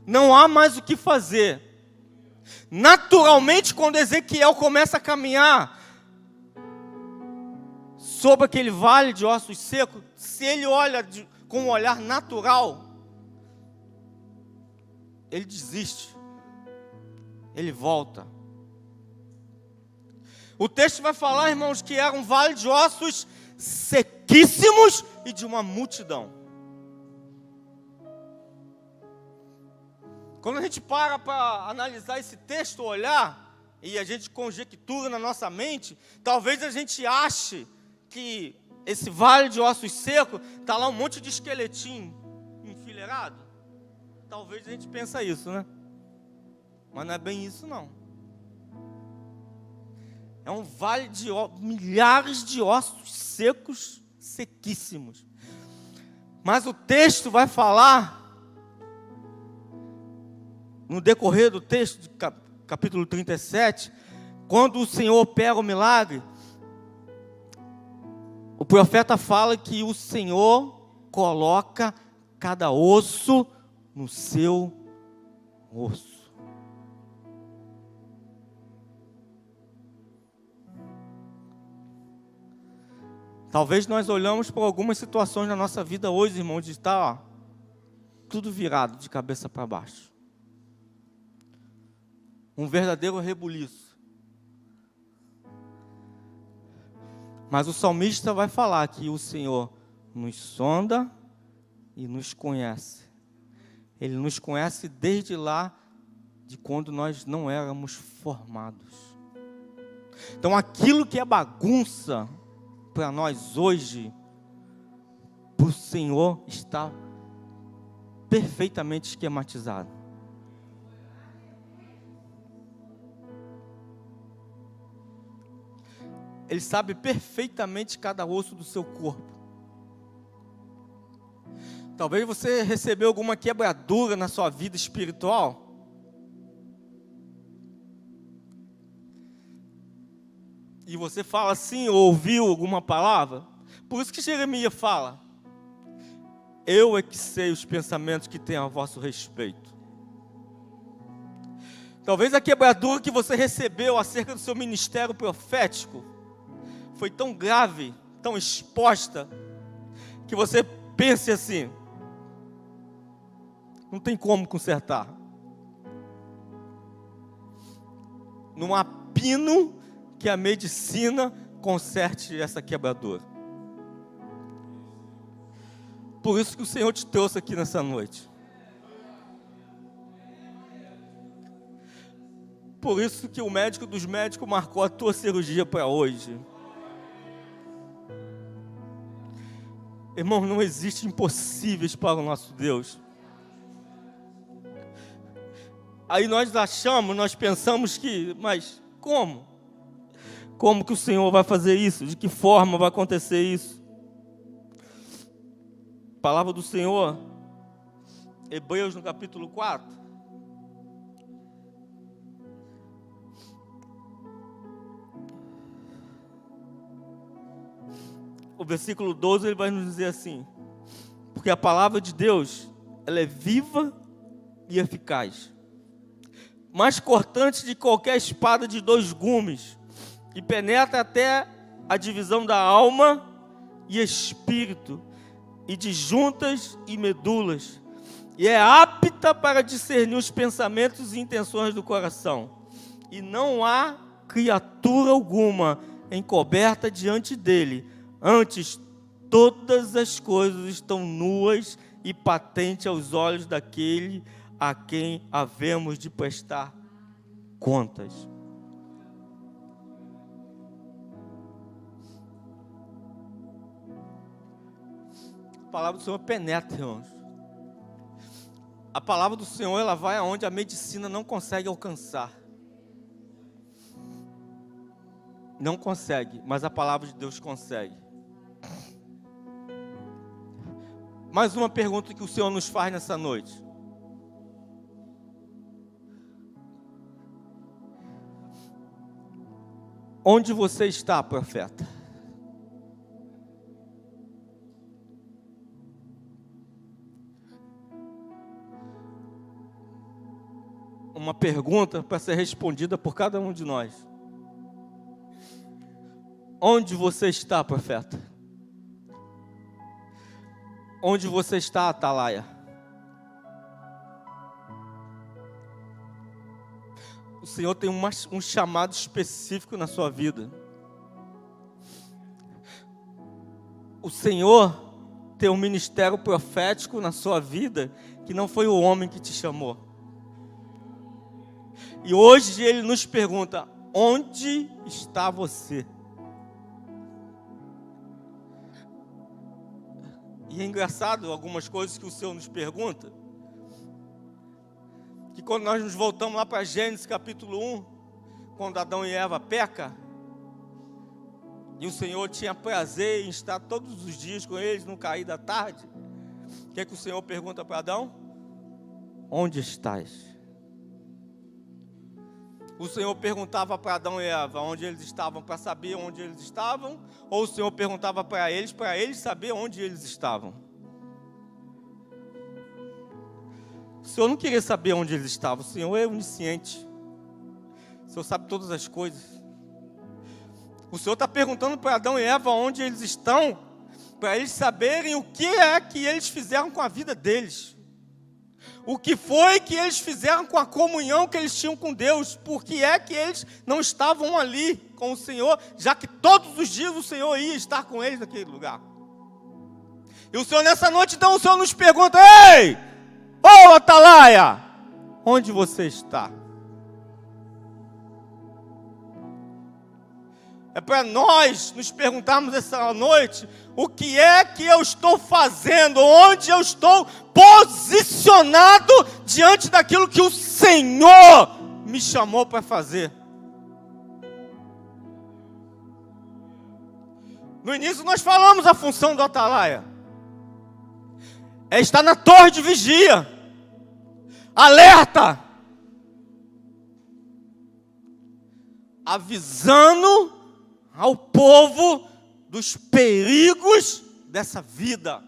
Não há mais o que fazer. Naturalmente, quando Ezequiel começa a caminhar sobre aquele vale de ossos secos, se ele olha com um olhar natural, ele desiste. Ele volta. O texto vai falar, irmãos, que era um vale de ossos sequíssimos e de uma multidão. Quando a gente para analisar esse texto, olhar, e a gente conjectura na nossa mente, talvez a gente ache que esse vale de ossos secos, está lá um monte de esqueletinho enfileirado. Talvez a gente pense isso, né? Mas não é bem isso, não. É um vale de milhares de ossos secos, sequíssimos. Mas o texto vai falar, no decorrer do texto, capítulo 37, quando o Senhor opera o milagre, o profeta fala que o Senhor coloca cada osso no seu osso. Talvez nós olhamos para algumas situações na nossa vida hoje, irmão, de estar tudo virado de cabeça para baixo. Um verdadeiro rebuliço. Mas o salmista vai falar que o Senhor nos sonda e nos conhece. Ele nos conhece desde lá, de quando nós não éramos formados. Então aquilo que é bagunça para nós hoje, para o Senhor está perfeitamente esquematizado. Ele sabe perfeitamente cada osso do seu corpo. Talvez você recebeu alguma quebradura na sua vida espiritual. E você fala assim, ou ouviu alguma palavra. Por isso que Jeremias fala: eu é que sei os pensamentos que tenho a vosso respeito. Talvez a quebradura que você recebeu acerca do seu ministério profético foi tão grave, tão exposta, que você pense assim: não tem como consertar. Não há pino que a medicina conserte essa quebradura. Por isso que o Senhor te trouxe aqui nessa noite. Por isso que o médico dos médicos marcou a tua cirurgia para hoje. Irmão, não existe impossíveis para o nosso Deus. Aí nós pensamos que, mas como? Como que o Senhor vai fazer isso? De que forma vai acontecer isso? Palavra do Senhor, Hebreus no capítulo 4. O versículo 12, ele vai nos dizer assim: porque a palavra de Deus, ela é viva e eficaz, mais cortante de qualquer espada de 2 gumes, e penetra até a divisão da alma e espírito, e de juntas e medulas, e é apta para discernir os pensamentos e intenções do coração. E não há criatura alguma encoberta diante dele. Antes, todas as coisas estão nuas e patentes aos olhos daquele a quem havemos de prestar contas. A palavra do Senhor penetra, irmãos. A palavra do Senhor, ela vai aonde a medicina não consegue alcançar. Não consegue, mas a palavra de Deus consegue. Mais uma pergunta que o Senhor nos faz nessa noite. Onde você está, profeta? Uma pergunta para ser respondida por cada um de nós. Onde você está, profeta? Onde você está, atalaia? O Senhor tem um chamado específico na sua vida. O Senhor tem um ministério profético na sua vida, que não foi o homem que te chamou. E hoje Ele nos pergunta, onde está você? E é engraçado algumas coisas que o Senhor nos pergunta, que quando nós nos voltamos lá para Gênesis capítulo 1, quando Adão e Eva pecam, e o Senhor tinha prazer em estar todos os dias com eles no cair da tarde, o que é que o Senhor pergunta para Adão? Onde estás? O Senhor perguntava para Adão e Eva onde eles estavam para saber onde eles estavam, ou o Senhor perguntava para eles saber onde eles estavam? O Senhor não queria saber onde eles estavam, o Senhor é onisciente, o Senhor sabe todas as coisas. O Senhor está perguntando para Adão e Eva onde eles estão, para eles saberem o que é que eles fizeram com a vida deles. O que foi que eles fizeram com a comunhão que eles tinham com Deus? Por que é que eles não estavam ali com o Senhor, já que todos os dias o Senhor ia estar com eles naquele lugar? E o Senhor nessa noite, então, o Senhor nos pergunta, ei, ô atalaia, onde você está? É para nós nos perguntarmos essa noite, o que é que eu estou fazendo, onde eu estou posicionado diante daquilo que o Senhor me chamou para fazer. No início nós falamos a função do atalaia, é estar na torre de vigia, alerta, avisando ao povo dos perigos dessa vida.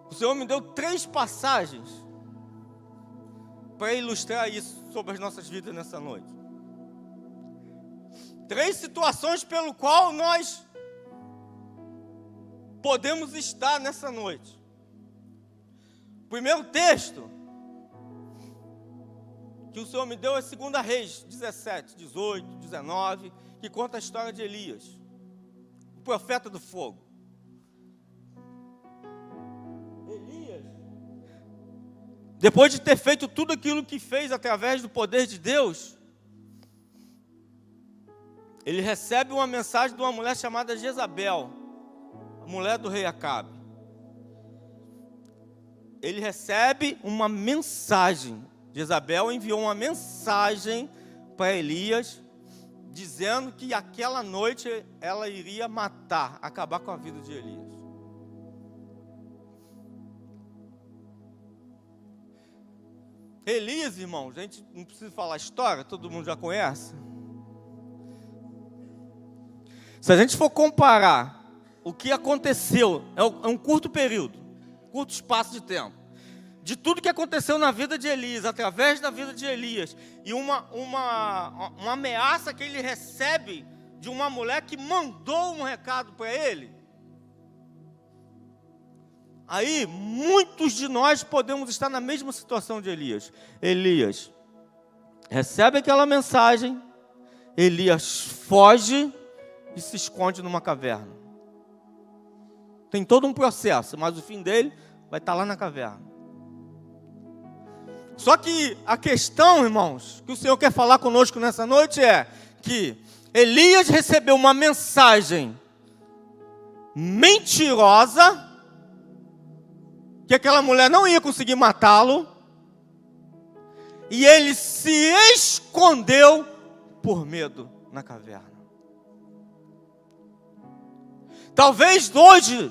O Senhor me deu 3 passagens para ilustrar isso sobre as nossas vidas nessa noite. 3 situações pelo qual nós podemos estar nessa noite. O primeiro texto que o Senhor me deu é 2 Reis 17, 18, 19, que conta a história de Elias, o profeta do fogo. Elias, depois de ter feito tudo aquilo que fez através do poder de Deus, ele recebe uma mensagem de uma mulher chamada Jezabel, a mulher do rei Acabe. Ele recebe uma mensagem. Jezabel enviou uma mensagem para Elias, dizendo que aquela noite ela iria matar, acabar com a vida de Elias. Elias, irmãos, a gente não precisa falar história, todo mundo já conhece. Se a gente for comparar o que aconteceu, é um curto período, curto espaço de tempo, de tudo que aconteceu na vida de Elias, através da vida de Elias, e uma ameaça que ele recebe de uma mulher que mandou um recado para ele. Aí, muitos de nós podemos estar na mesma situação de Elias. Elias recebe aquela mensagem, Elias foge e se esconde numa caverna. Tem todo um processo, mas o fim dele vai estar lá na caverna. Só que a questão, irmãos, que o Senhor quer falar conosco nessa noite é que Elias recebeu uma mensagem mentirosa, que aquela mulher não ia conseguir matá-lo, e ele se escondeu por medo na caverna. Talvez hoje,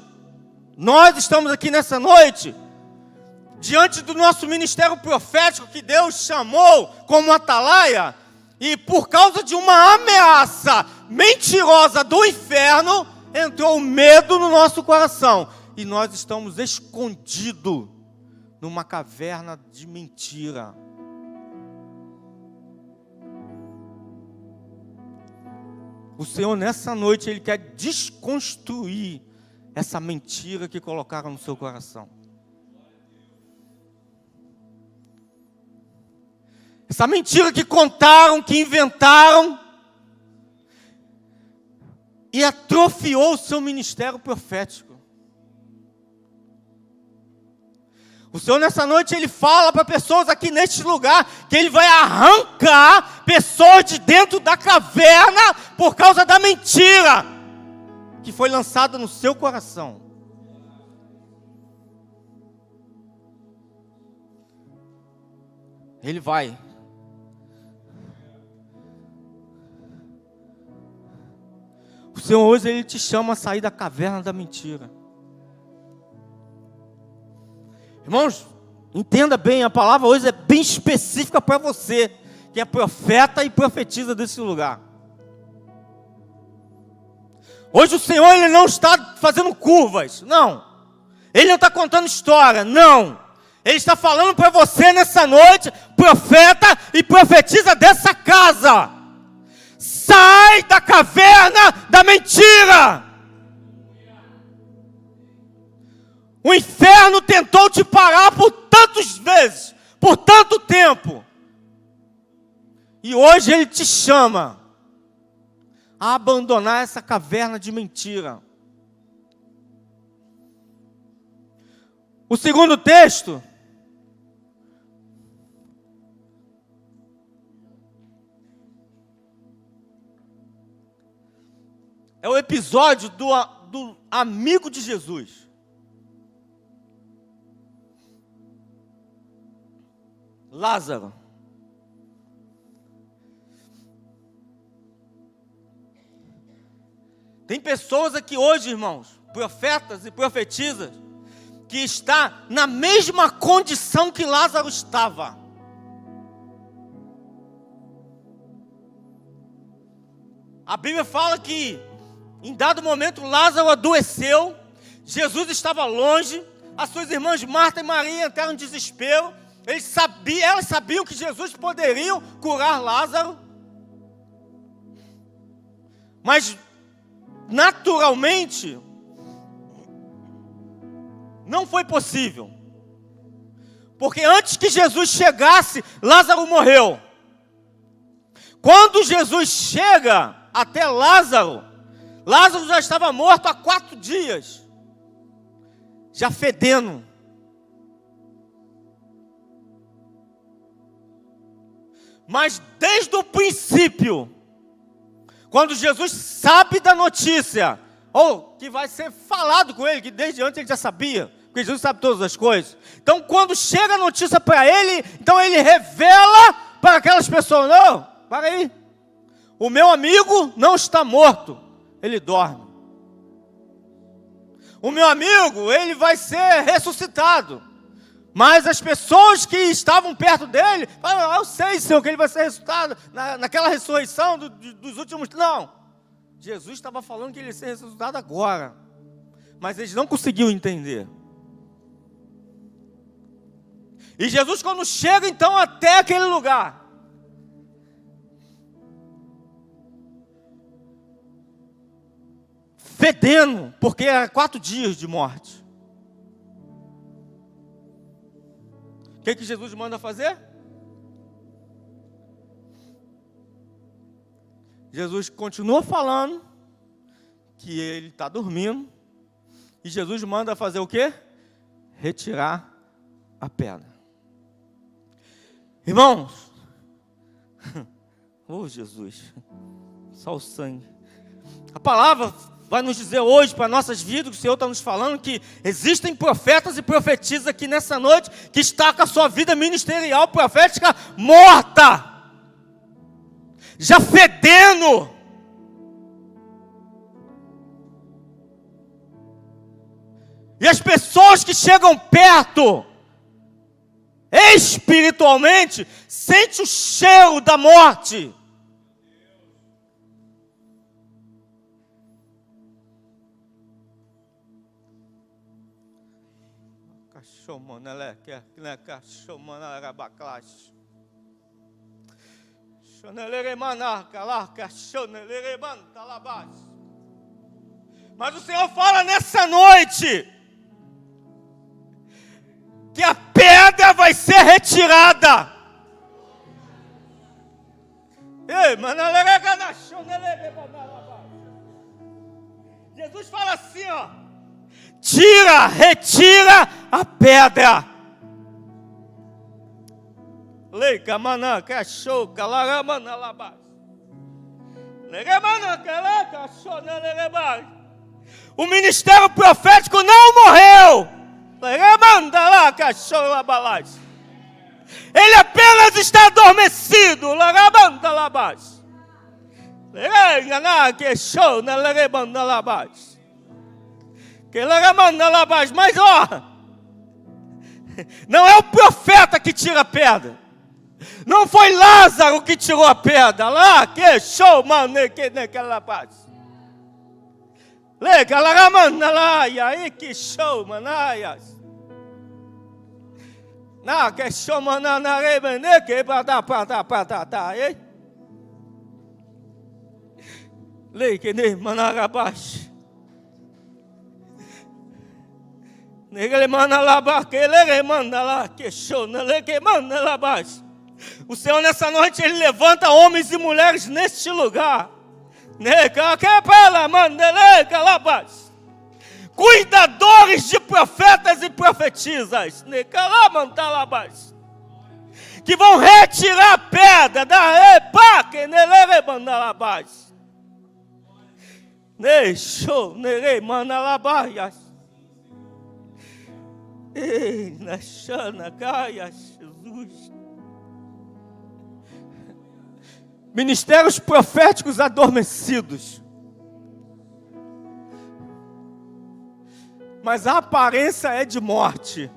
nós estamos aqui nessa noite, diante do nosso ministério profético que Deus chamou como atalaia, e por causa de uma ameaça mentirosa do inferno, entrou medo no nosso coração, e nós estamos escondidos numa caverna de mentira. O Senhor nessa noite, Ele quer desconstruir essa mentira que colocaram no seu coração. Essa mentira que contaram, que inventaram, e atrofiou o seu ministério profético. O Senhor nessa noite, Ele fala para pessoas aqui neste lugar, que Ele vai arrancar pessoas de dentro da caverna, por causa da mentira, que foi lançada no seu coração. Ele vai. O Senhor hoje, Ele te chama a sair da caverna da mentira. Irmãos, entenda bem, a palavra hoje é bem específica para você, que é profeta e profetiza desse lugar. Hoje o Senhor, Ele não está fazendo curvas, não. Ele não está contando história, não. Ele está falando para você nessa noite, profeta e profetiza dessa casa. Sai da caverna da mentira. O inferno tentou te parar por tantas vezes, por tanto tempo. E hoje ele te chama a abandonar essa caverna de mentira. O segundo texto é o episódio do amigo de Jesus. Lázaro. Tem pessoas aqui hoje, irmãos, profetas e profetisas, que está na mesma condição que Lázaro estava. A Bíblia fala que em dado momento Lázaro adoeceu, Jesus estava longe, as suas irmãs Marta e Maria entraram em desespero. Elas sabiam que Jesus poderia curar Lázaro, mas naturalmente não foi possível, porque antes que Jesus chegasse, Lázaro morreu. Quando Jesus chega até Lázaro, Lázaro já estava morto há 4 dias, já fedendo. Mas desde o princípio, quando Jesus sabe da notícia, ou que vai ser falado com ele, que desde antes ele já sabia, porque Jesus sabe todas as coisas. Então quando chega a notícia para ele, então ele revela para aquelas pessoas: não, para aí, o meu amigo não está morto, ele dorme. O meu amigo, ele vai ser ressuscitado. Mas as pessoas que estavam perto dele falaram: eu sei, Senhor, que ele vai ser ressuscitado naquela ressurreição dos últimos. Não, Jesus estava falando que ele ia ser ressuscitado agora, mas eles não conseguiam entender. E Jesus, quando chega então até aquele lugar, fedendo, porque era 4 dias de morte, o que Jesus manda fazer? Jesus continua falando que ele está dormindo, e Jesus manda fazer o quê? Retirar a pedra. Irmãos, oh Jesus, só o sangue. A palavra vai nos dizer hoje, para nossas vidas, que o Senhor está nos falando que existem profetas e profetisas aqui nessa noite, que está com a sua vida ministerial, profética, morta, já fedendo. E as pessoas que chegam perto, espiritualmente, sente o cheiro da morte. Mas o Senhor fala nessa noite que a pedra vai ser retirada. Jesus fala assim, ó: retira a pedra. O ministério profético não morreu. Ele apenas está adormecido. Mas ó, não é o profeta que tira a pedra. Não foi Lázaro que tirou a pedra. Lá que show, mano, que naquela paz. Aí que show, manaias. Na que show, mananare, que pata, hein? Lei que nem manarabash. Negele manalaba, que ele manda lá, que show, nele que manda lá baixo. O Senhor nessa noite ele levanta homens e mulheres neste lugar. Cuidadores de profetas e profetisas, que vão retirar a pedra da epa que nele manda lá baixo. Show, nele manda lá baixo. Ei, na chana, caia, Jesus. Ministérios proféticos adormecidos. Mas a aparência é de morte.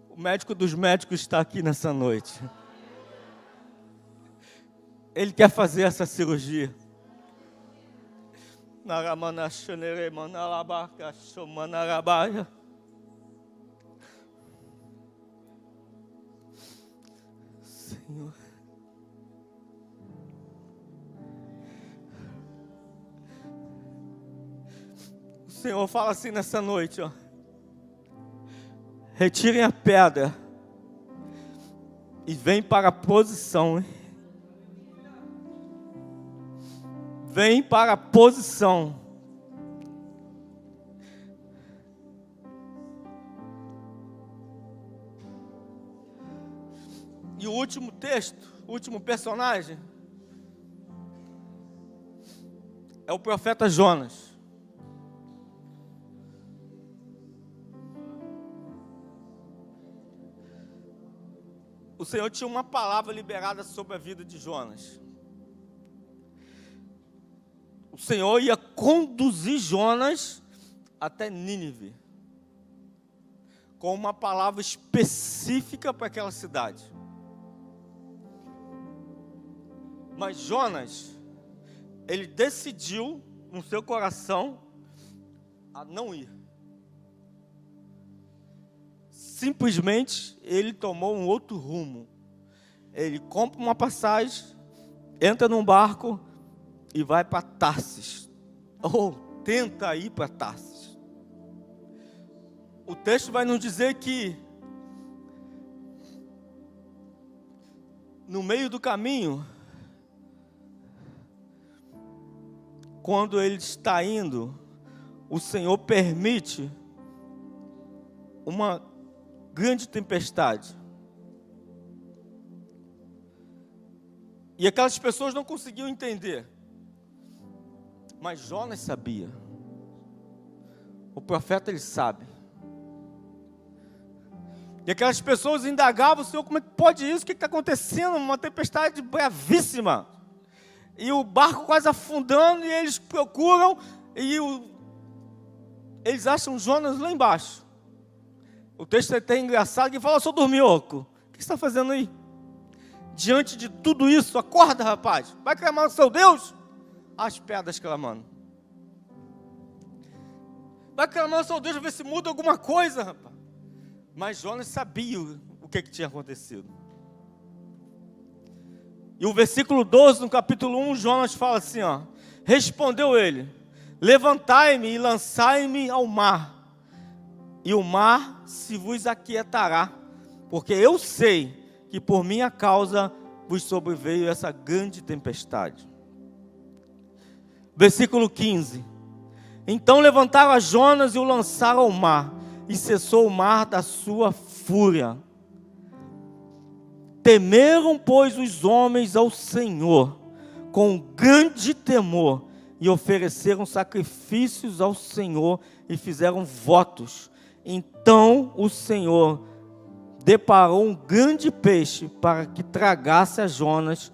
O médico dos médicos está aqui nessa noite. Ele quer fazer essa cirurgia. Senhor. O Senhor fala assim nessa noite, ó: retirem a pedra e vem para a posição, hein? Vem para a posição. E o último texto, o último personagem, é o profeta Jonas. O Senhor tinha uma palavra liberada sobre a vida de Jonas. O Senhor ia conduzir Jonas até Nínive, com uma palavra específica para aquela cidade. Mas Jonas, ele decidiu no seu coração a não ir. Simplesmente ele tomou um outro rumo. Ele compra uma passagem, entra num barco e vai para Tarsis, ou tenta ir para Tarsis. O texto vai nos dizer que no meio do caminho, quando ele está indo, o Senhor permite uma grande tempestade. E aquelas pessoas não conseguiam entender. Mas Jonas sabia. O profeta, ele sabe. E aquelas pessoas indagavam o Senhor: como é que pode isso? O que está acontecendo? Uma tempestade bravíssima. E o barco quase afundando, e eles procuram, e eles acham Jonas lá embaixo. O texto é até engraçado, que fala: sou dorminhoco. O que você está fazendo aí? Diante de tudo isso, acorda, rapaz. Vai clamar ao seu Deus? As pedras clamando. Vai clamar ao seu Deus para ver se muda alguma coisa, rapaz. Mas Jonas sabia o que tinha acontecido. E o versículo 12, no capítulo 1, Jonas fala assim, ó: respondeu ele: levantai-me e lançai-me ao mar, e o mar se vos aquietará, porque eu sei que por minha causa vos sobreveio essa grande tempestade. Versículo 15: então levantaram a Jonas e o lançaram ao mar, e cessou o mar da sua fúria. Temeram, pois, os homens ao Senhor com grande temor, e ofereceram sacrifícios ao Senhor e fizeram votos. Então o Senhor deparou um grande peixe para que tragasse a Jonas,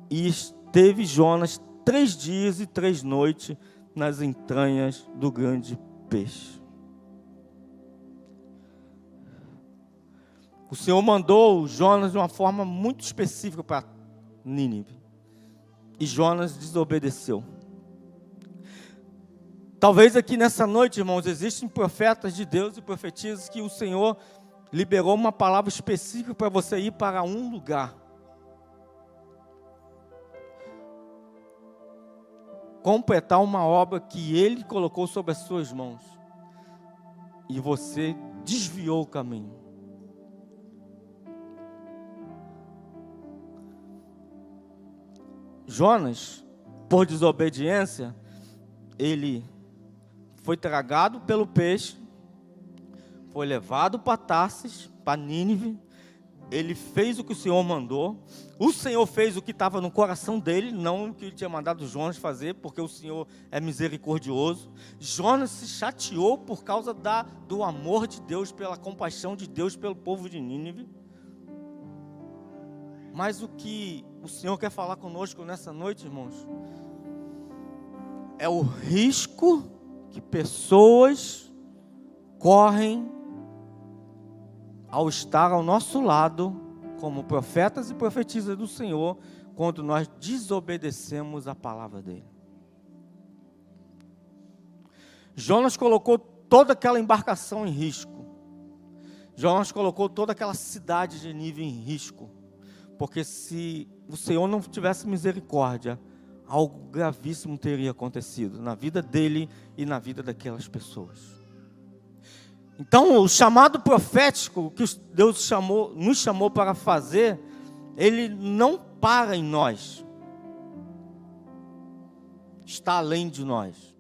e esteve Jonas 3 dias e 3 noites nas entranhas do grande peixe. O Senhor mandou Jonas de uma forma muito específica para Nínive, e Jonas desobedeceu. Talvez aqui nessa noite, irmãos, existem profetas de Deus e profetisas que o Senhor liberou uma palavra específica para você ir para um lugar. Completar uma obra que Ele colocou sobre as suas mãos. E você desviou o caminho. Jonas, por desobediência, ele foi tragado pelo peixe, foi levado para Tarsis, para Nínive. Ele fez o que o Senhor mandou. O Senhor fez o que estava no coração dele, não o que ele tinha mandado Jonas fazer, porque o Senhor é misericordioso. Jonas se chateou por causa do amor de Deus, pela compaixão de Deus pelo povo de Nínive. Mas o que o Senhor quer falar conosco nessa noite, irmãos, é o risco que pessoas correm ao estar ao nosso lado, como profetas e profetisas do Senhor, quando nós desobedecemos a palavra dele. Jonas colocou toda aquela embarcação em risco. Jonas colocou toda aquela cidade de Nínive em risco. Porque se o Senhor não tivesse misericórdia, algo gravíssimo teria acontecido na vida dele e na vida daquelas pessoas. Então, o chamado profético que Deus nos chamou para fazer, ele não para em nós. Está além de nós.